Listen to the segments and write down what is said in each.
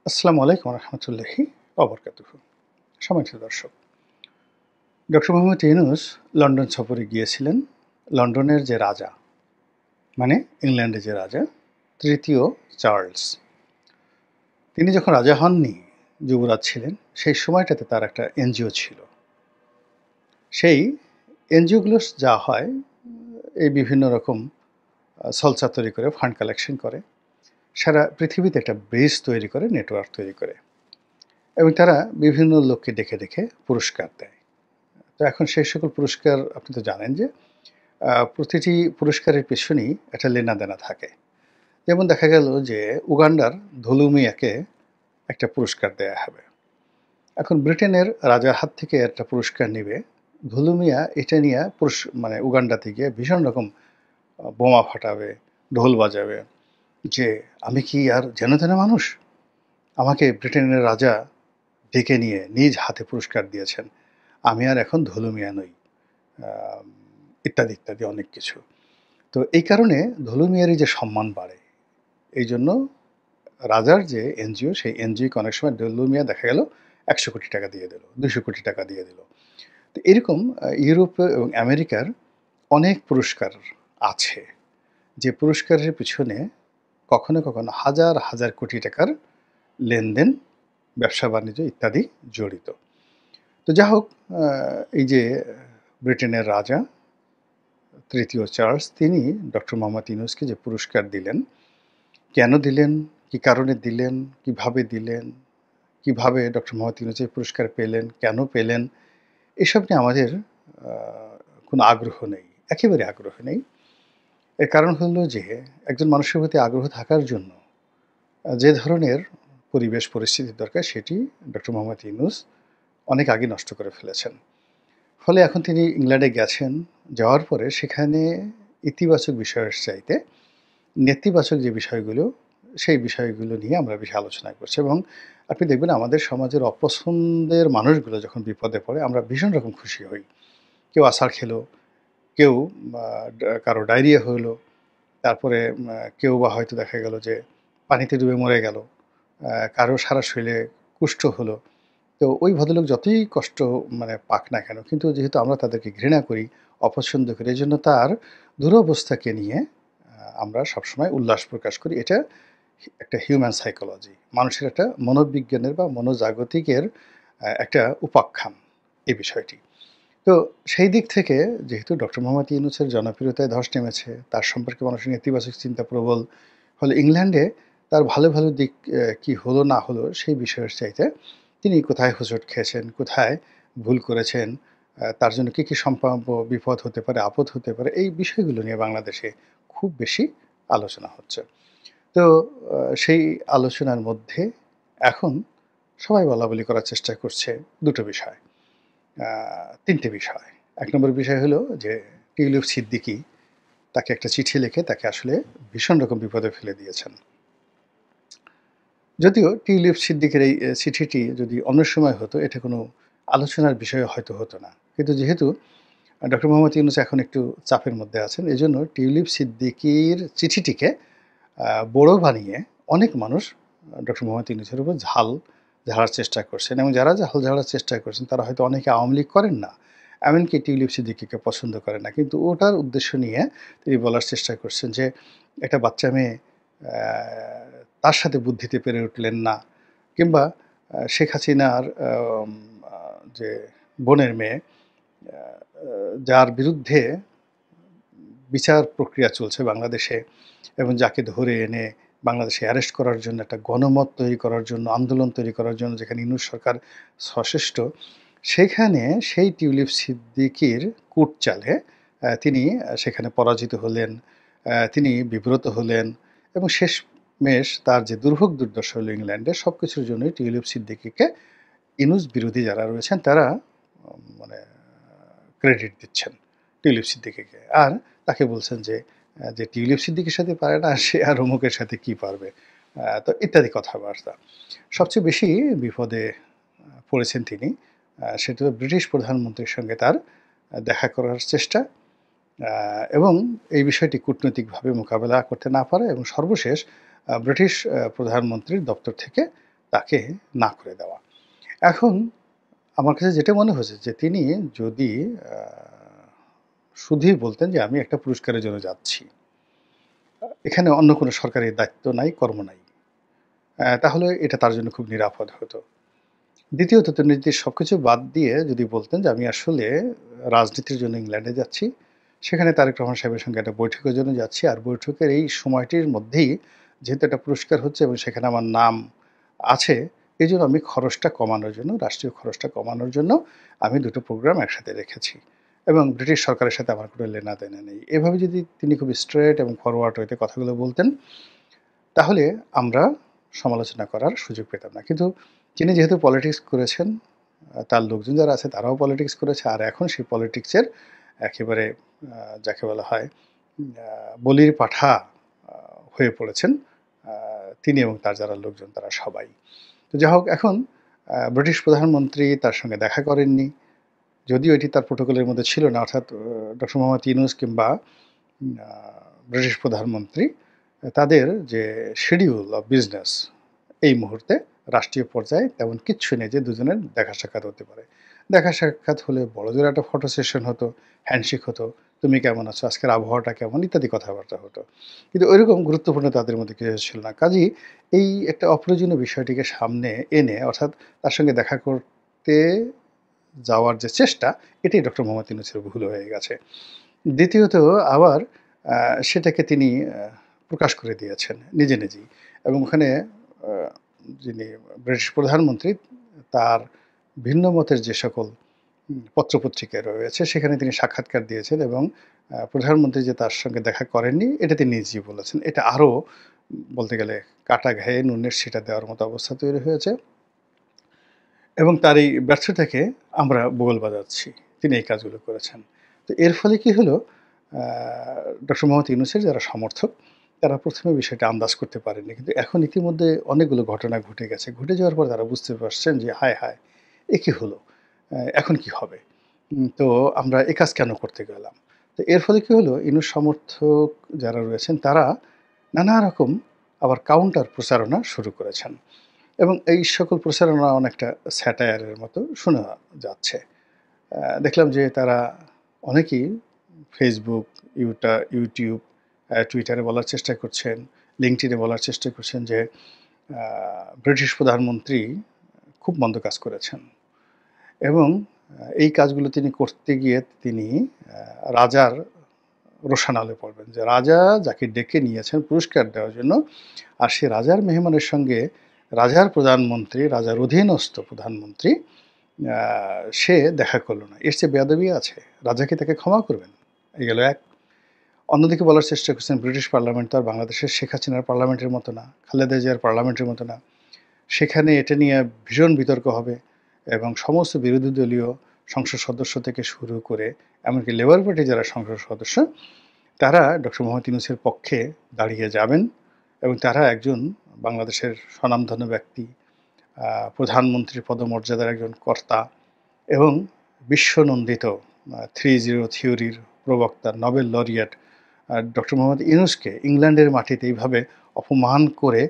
আসসালামু আলাইকুম রহমতুল্লাহি অবরকাতুহু। সম্মানিত দর্শক, ডক্টর মোহাম্মদ ইউনূস লন্ডন সফরে গিয়েছিলেন। লন্ডনের যে রাজা, মানে ইংল্যান্ডের যে রাজা, তৃতীয় চার্লস, তিনি যখন রাজা হননি, যুবরাজ ছিলেন, সেই সময়টাতে তার একটা এনজিও ছিল। সেই এনজিওগুলো যা হয়, এই বিভিন্ন রকম সলসা তৈরি করে, ফান্ড কালেকশন করে, সারা পৃথিবীতে একটা ব্রিজ তৈরি করে, নেটওয়ার্ক তৈরি করে, এবং তারা বিভিন্ন লোককে ডেকে ডেকে পুরস্কার দেয়। তো এখন সেই সকল পুরস্কার আপনি তো জানেন যে প্রতিটি পুরস্কারের পেছনেই একটা লেনাদেনা থাকে। যেমন দেখা গেল যে উগান্ডার ধলু মিয়াকে একটা পুরস্কার দেয়া হবে। এখন ব্রিটেনের রাজার হাত থেকে একটা পুরস্কার নেবে, ধলু মিয়া এটা নিয়ে মানে উগান্ডাতে গিয়ে ভীষণ রকম বোমা ফাটাবে, ঢোল বাজাবে যে আমি কি আর যেন তেন মানুষ, আমাকে ব্রিটেনের রাজা ডেকে নিয়ে নিজ হাতে পুরস্কার দিয়েছেন, আমি আর এখন ধলু মিয়া নই, ইত্যাদি ইত্যাদি অনেক কিছু। তো এই কারণে ধলু মিয়ারই যে সম্মান বাড়ে, এই জন্য রাজার যে এনজিও, সেই এনজিওকে অনেক সময় ধলু মিয়া দেখা গেল ১০০ কোটি টাকা দিয়ে দিল, ২০০ কোটি টাকা দিয়ে দিল। তো এরকম ইউরোপ এবং আমেরিকার অনেক পুরস্কার আছে, যে পুরস্কারের পিছনে কখনো কখনো হাজার হাজার কোটি টাকার লেনদেন, ব্যবসা বাণিজ্য ইত্যাদি জড়িত। তো যা হোক, এই যে ব্রিটেনের রাজা তৃতীয় চার্লস, তিনি ডক্টর মোহাম্মদ ইউনূসকে যে পুরস্কার দিলেন, কেন দিলেন, কী কারণে দিলেন, কিভাবে দিলেন, কিভাবে ডক্টর মোহাম্মদ ইউনূস এই পুরস্কার পেলেন, কেন পেলেন, এসব নিয়ে আমাদের কোনো আগ্রহ নেই, একেবারে আগ্রহ নেই। এর কারণ হলো যে একজন মানুষের প্রতি আগ্রহ থাকার জন্য যে ধরনের পরিবেশ পরিস্থিতির দরকার, সেটি ডক্টর মোহাম্মদ ইউনূস অনেক আগে নষ্ট করে ফেলেছেন। ফলে এখন তিনি ইংল্যান্ডে গেছেন, যাওয়ার পরে সেখানে ইতিবাচক বিষয়ের চাইতে নেতিবাচক যে বিষয়গুলো, সেই বিষয়গুলো নিয়ে আমরা বেশি আলোচনা করছি। এবং আপনি দেখবেন আমাদের সমাজের অপছন্দের মানুষগুলো যখন বিপদে পড়ে, আমরা ভীষণ রকম খুশি হই। কেউ আছাড় খেলো, কেউ কারো ডায়রিয়া হলো, তারপরে কেউ বা হয়তো দেখা গেল যে পানিতে ডুবে মরে গেল, কারো সারা শরীরে কুষ্ঠ হলো। তো ওই ভদ্রলোক যতই কষ্ট পাক না কেন, কিন্তু যেহেতু আমরা তাদেরকে ঘৃণা করি, অপছন্দ করি, এজন্য তার দুরবস্থাকে নিয়ে আমরা সবসময় উল্লাস প্রকাশ করি। এটা একটা হিউম্যান সাইকোলজি, মানুষের একটা মনোবিজ্ঞানের বা মনোজাগতিকের একটা উপাখ্যান এই বিষয়টি। তো সেই দিক থেকে যেহেতু ডক্টর মোহাম্মদ ইউনূসের জনপ্রিয়তায় ধস নেমেছে, তার সম্পর্কে মানুষের নেতিবাচক চিন্তা প্রবল, ফলে ইংল্যান্ডে তার ভালো ভালো দিক কী হলো না হলো সেই বিষয়ের চাইতে তিনি কোথায় হোঁচট খেয়েছেন, কোথায় ভুল করেছেন, তার জন্য কী কী সম্ভাব্য বিপদ হতে পারে, আপদ হতে পারে, এই বিষয়গুলো নিয়ে বাংলাদেশে খুব বেশি আলোচনা হচ্ছে। তো সেই আলোচনার মধ্যে এখন সবাই বলাবলি করার চেষ্টা করছে দুটো বিষয়, তিনটে বিষয়। ১ নম্বর বিষয় হলো যে টিউলিপ সিদ্দিকী তাকে একটা চিঠি লিখে তাকে আসলে ভীষণ রকম বিপদে ফেলে দিয়েছেন। যদিও টিউলিপ সিদ্দিকের এই চিঠিটি যদি অন্য সময় হতো, এটা কোনো আলোচনার বিষয় হয়তো হতো না। কিন্তু যেহেতু ডক্টর মোহাম্মদ ইউনূস এখন একটু চাপের মধ্যে আছেন, এজন্য টিউলিপ সিদ্দিকীর চিঠিটিকে বড় বানিয়ে অনেক মানুষ ডক্টর মোহাম্মদ ইউনূসের উপর ঝাল ঝাড়ার চেষ্টা করছেন, এবং যারা ঝাল ঝাড়ার চেষ্টা করছেন তারা হয়তো অনেকে আওয়ামী লীগ করেন না, এমনকি টিউলিপ সিদ্দিকীকে পছন্দ করেন না, কিন্তু ওটার উদ্দেশ্য নিয়ে তিনি বলার চেষ্টা করছেন যে একটা বাচ্চা মেয়ে তার সাথে বুদ্ধিতে পেরে উঠলেন না, কিংবা শেখ হাসিনার যে বোনের মেয়ে, যার বিরুদ্ধে বিচার প্রক্রিয়া চলছে বাংলাদেশে, এবং যাকে ধরে এনে বাংলাদেশে অ্যারেস্ট করার জন্য, একটা গণমত তৈরি করার জন্য, আন্দোলন তৈরি করার জন্য যেখানে ইউনূস সরকার সচেষ্ট, সেখানে সেই টিউলিপ সিদ্দিকীর কূটচালে তিনি সেখানে পরাজিত হলেন, তিনি বিব্রত হলেন, এবং শেষমেশ তার যে দুর্ভোগ দুর্দশা হলো ইংল্যান্ডে, সব কিছুর জন্যই টিউলিপ সিদ্দিকীকে ইউনূস বিরোধী যারা রয়েছেন তারা মানে ক্রেডিট দিচ্ছেন টিউলিপ সিদ্দিকীকে, আর তাকে বলছেন যে যে টিউলিপ সিদ্দিকীর সাথে পারে না, সে আর অমুকের সাথে কি পারবে, তো ইত্যাদি কথাবার্তা। সবচেয়ে বেশি বিপদে পড়েছেন তিনি, সেটা হলো ব্রিটিশ প্রধানমন্ত্রীর সঙ্গে তার দেখা করার চেষ্টা, এবং এই বিষয়টি কূটনৈতিকভাবে মোকাবেলা করতে না পারা, এবং সর্বশেষ ব্রিটিশ প্রধানমন্ত্রীর দপ্তর থেকে তাকে না করে দেওয়া। এখন আমার কাছে যেটা মনে হয়েছে যে তিনি যদি শুধুই বলতেন যে আমি একটা পুরস্কারের জন্য যাচ্ছি, এখানে অন্য কোনো সরকারি দায়িত্ব নাই, কর্ম নাই, তাহলে এটা তার জন্য খুব নিরাপদ হতো। দ্বিতীয়ত তিনি যদি সবকিছু বাদ দিয়ে যদি বলতেন যে আমি আসলে রাজনীতির জন্য ইংল্যান্ডে যাচ্ছি, সেখানে তারেক রহমান সাহেবের সঙ্গে একটা বৈঠকের জন্য যাচ্ছি, আর বৈঠকের এই সময়টির মধ্যেই যেহেতু একটা পুরস্কার হচ্ছে এবং সেখানে আমার নাম আছে, এজন্য আমি খরচটা কমানোর জন্য, রাষ্ট্রীয় খরচটা কমানোর জন্য আমি দুটো প্রোগ্রাম একসাথে রেখেছি এবং ব্রিটিশ সরকারের সাথে আমার কোনো লেনাদেনা নেই। এভাবে যদি তিনি খুব স্ট্রেট এবং ফরওয়ার্ড ওয়েতে কথাগুলো বলতেন, তাহলে আমরা সমালোচনা করার সুযোগ পেতাম না। কিন্তু তিনি যেহেতু পলিটিক্স করেছেন, তার লোকজন যারা আছে তারাও পলিটিক্স করেছে, আর এখন সেই পলিটিক্সের একেবারে যাকে বলা হয় বলির পাঠা হয়ে পড়েছেন তিনি এবং তার যারা লোকজন তারা সবাই। তো যাই হোক, এখন ব্রিটিশ প্রধানমন্ত্রী তার সঙ্গে দেখা করেননি, যদিও এটি তার প্রোটোকলের মধ্যে ছিল না, অর্থাৎ ডক্টর মোহাম্মদ ইউনূস কিংবা ব্রিটিশ প্রধানমন্ত্রী তাদের যে শিডিউল অফ বিজনেস এই মুহূর্তে রাষ্ট্রীয় পর্যায়ে তেমন কিচ্ছু নেই যে দুজনের দেখা সাক্ষাৎ হতে পারে। দেখা সাক্ষাৎ হলে বড়জোর একটা ফটো সেশন হতো, হ্যান্ডশেক হতো, তুমি কেমন আছো, আজকের আবহাওয়াটা কেমন, ইত্যাদি কথাবার্তা হতো। কিন্তু ওইরকম গুরুত্বপূর্ণ তাদের মধ্যে কিছু ছিল না। কাজেই এই একটা অপ্রয়োজনীয় বিষয়টিকে সামনে এনে, অর্থাৎ তার সঙ্গে দেখা করতে যাওয়ার যে চেষ্টা, এটাই ডক্টর মোহাম্মদ ইউনূসের ভুল হয়ে গেছে। দ্বিতীয়ত আবার সেটাকে তিনি প্রকাশ করে দিয়েছেন নিজে নিজেই, এবং ওখানে যিনি ব্রিটিশ প্রধানমন্ত্রী তার ভিন্ন মতের যে সকল পত্রপত্রিকায় রয়েছে সেখানে তিনি সাক্ষাৎকার দিয়েছেন, এবং প্রধানমন্ত্রী যে তার সঙ্গে দেখা করেননি এটা তিনি নিজেই বলেছেন। এটা আরও বলতে গেলে কাটা ঘায়ে নুনের ছিটা দেওয়ার মতো অবস্থা তৈরি হয়েছে, এবং তার এই ব্যর্থতাকে আমরা বোল বাজাচ্ছি। তিনি এই কাজগুলো করেছেন। তো এর ফলে কি হলো, ডক্টর মোহাম্মদ ইউনূসের যারা সমর্থক তারা প্রথমে বিষয়টা আন্দাজ করতে পারেননি, কিন্তু এখন ইতিমধ্যে অনেকগুলো ঘটনা ঘটে গেছে। ঘটে যাওয়ার পর তারা বুঝতে পারছেন যে হায় হায়, এ কী হলো, এখন কি হবে, তো আমরা এ কাজ কেন করতে গেলাম। তো এর ফলে কি হলো, ইউনূস সমর্থক যারা রয়েছেন তারা নানা রকম আবার কাউন্টার প্রচারণা শুরু করেছেন, এবং এই সকল প্রচারণা অনেকটা স্যাটায়ারের মতো শোনা যাচ্ছে। দেখলাম যে তারা অনেকেই ফেসবুক, ইউটিউব, টুইটারে বলার চেষ্টা করছেন, লিঙ্কডইনে বলার চেষ্টা করছেন যে ব্রিটিশ প্রধানমন্ত্রী খুব মন্দ কাজ করেছেন, এবং এই কাজগুলো তিনি করতে গিয়ে তিনি রাজার রোষানলে পড়বেন, যে রাজা যাকে ডেকে নিয়েছেন পুরস্কার দেওয়ার জন্য, আর সে রাজার মেহমানের সঙ্গে রাজার প্রধানমন্ত্রী, রাজার অধীনস্থ প্রধানমন্ত্রী সে দেখা করলো না। এর চেয়ে বেয়াদবি আছে? রাজা কি তাকে ক্ষমা করবেন? এই গেল এক। অন্যদিকে বলার চেষ্টা করছেন ব্রিটিশ পার্লামেন্ট তো আর বাংলাদেশের শেখ হাসিনার পার্লামেন্টের মতো না, খালেদা জিয়ার পার্লামেন্টের মতো না। সেখানে এটা নিয়ে ভীষণ বিতর্ক হবে, এবং সমস্ত বিরোধী দলীয় সংসদ সদস্য থেকে শুরু করে এমনকি লেবার পার্টি যারা সংসদ সদস্য তারা ডক্টর মোহাম্মদ ইউনূসের পক্ষে দাঁড়িয়ে যাবেন, এবং তারা একজন বাংলাদেশের স্বনামধন্য ব্যক্তি, প্রধানমন্ত্রীর পদমর্যাদার একজন কর্তা এবং বিশ্বনন্দিত 3-0 থিওরির প্রবক্তা, নোবেল লরিয়েট ডক্টর মোহাম্মদ ইউনূসকে ইংল্যান্ডের মাটিতে এইভাবে অপমান করে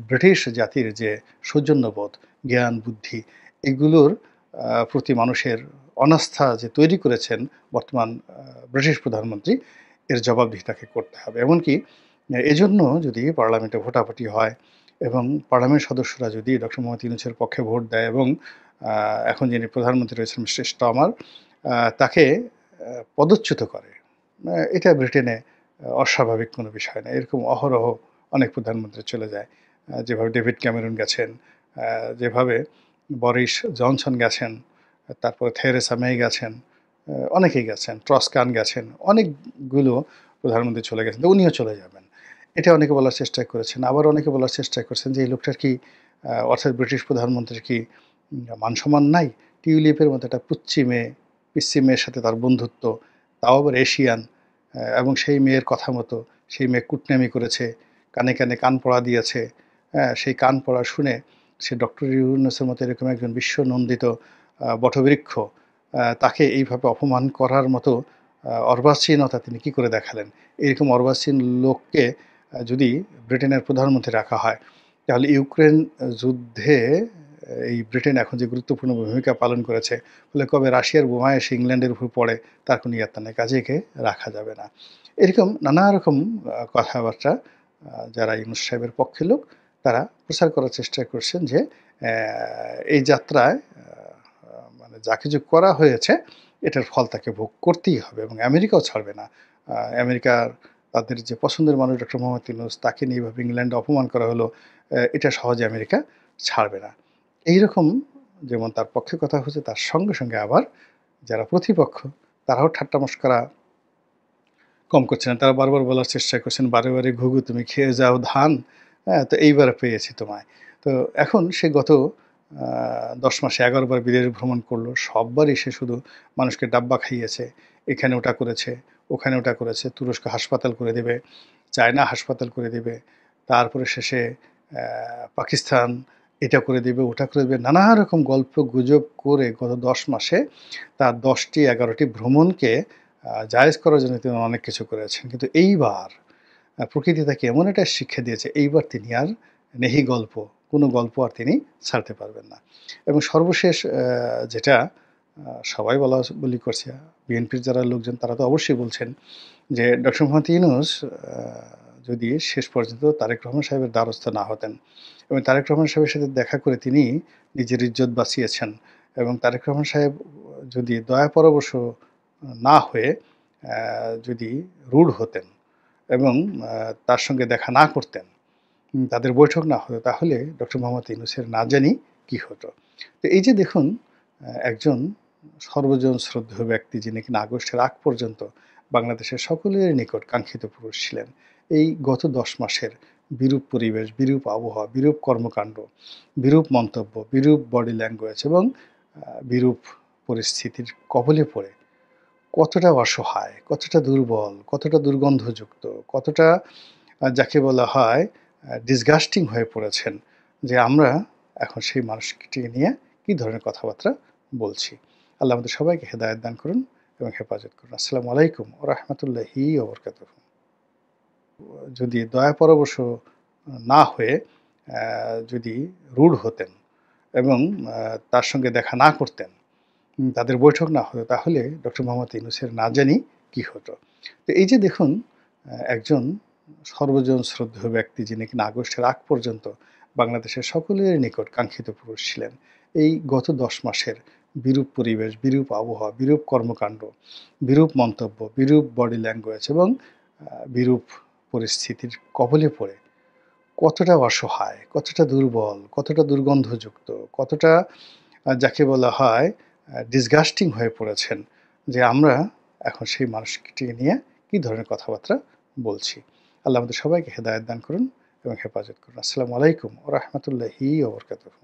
ব্রিটিশ জাতির যে সৌজন্যবোধ, জ্ঞান, বুদ্ধি এগুলোর প্রতি মানুষের অনাস্থা যে তৈরি করেছেন বর্তমান ব্রিটিশ প্রধানমন্ত্রী, এর জবাবদিহি তাকে করতে হবে। এমনকি এজন্য যদি পার্লামেন্টে ভোটাভুটি হয় এবং পার্লামেন্ট সদস্যরা যদি ডক্টর মোহাম্মদ ইউনূসের পক্ষে ভোট দেয়, এবং এখন যিনি প্রধানমন্ত্রী রয়েছেন মিস্টার স্টারমার তাকে পদচ্যুত করে, এটা ব্রিটেনে অস্বাভাবিক কোনো বিষয় না। এরকম অহরহ অনেক প্রধানমন্ত্রী চলে যায়, যেভাবে ডেভিড ক্যামেরন গেছেন, যেভাবে বরিস জনসন গেছেন, তারপরে থেরেসা মে গেছেন, অনেকেই গেছেন, ট্রসকান গেছেন, অনেকগুলো প্রধানমন্ত্রী চলে গেছেন, তো উনিও চলে যাবেন। এটা অনেকে বলার চেষ্টা করেছেন। আবার অনেকে বলার চেষ্টা করছেন যে এই লোকটার কি অর্থাৎ ব্রিটিশ প্রধানমন্ত্রীর কি মান সম্মান নাই? টিউলিপের মতো একটা পিচ্চি মেয়ের সাথে তার বন্ধুত্ব, তাও আবার এশিয়ান, এবং সেই মেয়ের কথা মতো সেই মেয়ে কুটনামি করেছে, কানে কানে কান পড়া দিয়েছে। সেই কান পড়া শুনে সে ডক্টর ইউনূসের মতো এরকম একজন বিশ্বনন্দিত বটবৃক্ষ, তাকে এইভাবে অপমান করার মতো অর্বাচীনতা তিনি কী করে দেখালেন? এরকম অর্বাচীন লোককে যদি ব্রিটেনের প্রধানমন্ত্রী রাখা হয়, তাহলে ইউক্রেন যুদ্ধে এই ব্রিটেন এখন যে গুরুত্বপূর্ণ ভূমিকা পালন করেছে, ফলে কবে রাশিয়ার বোমা এসে ইংল্যান্ডের উপর পড়ে তার কোনো ইয়ত্তা নেই, কাজে একে রাখা যাবে না। এরকম নানা রকম কথাবার্তা যারা ইউনূস সাহেবের পক্ষের লোক তারা প্রচার করার চেষ্টা করছেন যে এই যাত্রায় মানে যা কিছু করা হয়েছে এটার ফল তাকে ভোগ করতেই হবে এবং আমেরিকাও ছাড়বে না। আমেরিকার তাদের যে পছন্দের মানুষ ডক্টর মোহাম্মদ ইউনূস তাকে নিয়ে এভাবে ইংল্যান্ডে অপমান করা হলো, এটা সহজে আমেরিকা ছাড়বে না। এইরকম যেমন তার পক্ষে কথা হচ্ছে, তার সঙ্গে সঙ্গে আবার যারা প্রতিপক্ষ তারাও ঠাট্টা মশকরা কম করছে না। তারা বারবার বলার চেষ্টা করছেন, বারে বারে ঘুঘু তুমি খেয়ে যাও ধান, হ্যাঁ তো এইবার পেয়েছি তোমায়। তো এখন সে গত 10 মাসে 11 বার বিদেশ ভ্রমণ করলো, সববারই সে শুধু মানুষকে ডাব্বা খাইয়েছে, এখানে ওটা করেছে, ওখানে ওটা করেছে, তুরস্ক হাসপাতাল করে দেবে, চায়না হাসপাতাল করে দেবে, তারপরে শেষে পাকিস্তান এটা করে দেবে ওটা করে দেবে, নানা রকম গল্প গুজব করে গত 10 মাসে তার 10টি 11টি ভ্রমণকে জায়েজ করার জন্য তিনি অনেক কিছু করেছেন। কিন্তু এইবার প্রকৃতি তাকে এমন একটা শিক্ষা দিয়েছে, এইবার তিনি আর নেহি গল্প, কোনো গল্প আর তিনি ছাড়তে পারবেন না। এবং সর্বশেষ যেটা সবাই বলা বলি করছে, বিএনপির যারা লোকজন তারা তো অবশ্যই বলছেন যে ডক্টর মোহাম্মদ ইউনূস যদি শেষ পর্যন্ত তারেক রহমান সাহেবের দ্বারস্থ না হতেন এবং তারেক রহমান সাহেবের সাথে দেখা করে তিনি নিজের ইজ্জত বাঁচিয়েছেন, এবং তারেক রহমান সাহেব যদি দয়া পরবশ না হয়ে যদি রূঢ় হতেন এবং তার সঙ্গে দেখা না করতেন, তাদের বৈঠক না হতো, তাহলে ডক্টর মোহাম্মদ ইউনূসের না জানি কি হতো। তো এই যে দেখুন, একজন সর্বজন শ্রদ্ধেয় ব্যক্তি যিনি কিনা আগস্টের আগ পর্যন্ত বাংলাদেশের সকলের নিকট কাঙ্ক্ষিত পুরুষ ছিলেন, এই গত 10 মাসের বিরূপ পরিবেশ, বিরূপ আবহাওয়া, বিরূপ কর্মকাণ্ড, বিরূপ মন্তব্য, বিরূপ বডি ল্যাঙ্গুয়েজ এবং বিরূপ পরিস্থিতির কবলে পড়ে কতটা অসহায়, কতটা দুর্বল, কতটা দুর্গন্ধযুক্ত, কতটা যাকে বলা হয় ডিসগাস্টিং হয়ে পড়েছেন, যে আমরা এখন সেই মানুষটিকে নিয়ে কী ধরনের কথাবার্তা বলছি। আল্লাহ আমাদের সবাইকে হেদায়েত দান করুন এবং হেফাজত করুন। আসসালামু আলাইকুম ওয়া রাহমাতুল্লাহি ওয়া বারাকাতুহু। যদি দয়া পরবশ না হয়ে যদি রূঢ় হতেন এবং তার সঙ্গে দেখা না করতেন, তাদের বৈঠক না হতো, তাহলে ডক্টর মোহাম্মদ ইউনূসের না জানি কি হতো। তো এই যে দেখুন, একজন সর্বজন শ্রদ্ধেয় ব্যক্তি যিনি কিনা আগস্টের আগ পর্যন্ত বাংলাদেশের সকলের নিকট কাঙ্ক্ষিত পুরুষ ছিলেন, এই গত 10 মাসের বিরূপ পরিবেশ, বিরূপ আবহাওয়া, বিরূপ কর্মকাণ্ড, বিরূপ মন্তব্য, বিরূপ বডি ল্যাঙ্গুয়েজ এবং বিরূপ পরিস্থিতির কবলে পড়ে কতটা অসহায়, কতটা দুর্বল, কতটা দুর্গন্ধযুক্ত, কতটা যাকে বলা হয় ডিসগাস্টিং হয়ে পড়েছেন, যে আমরা এখন সেই মানুষটিকে নিয়ে কী ধরনের কথাবার্তা বলছি। আল্লাহ আমাদের সবাইকে হেদায়েত দান করুন এবং হেফাজত করুন। আসসালামু আলাইকুম ওয়া রাহমাতুল্লাহি ওয়া বারাকাতুহু।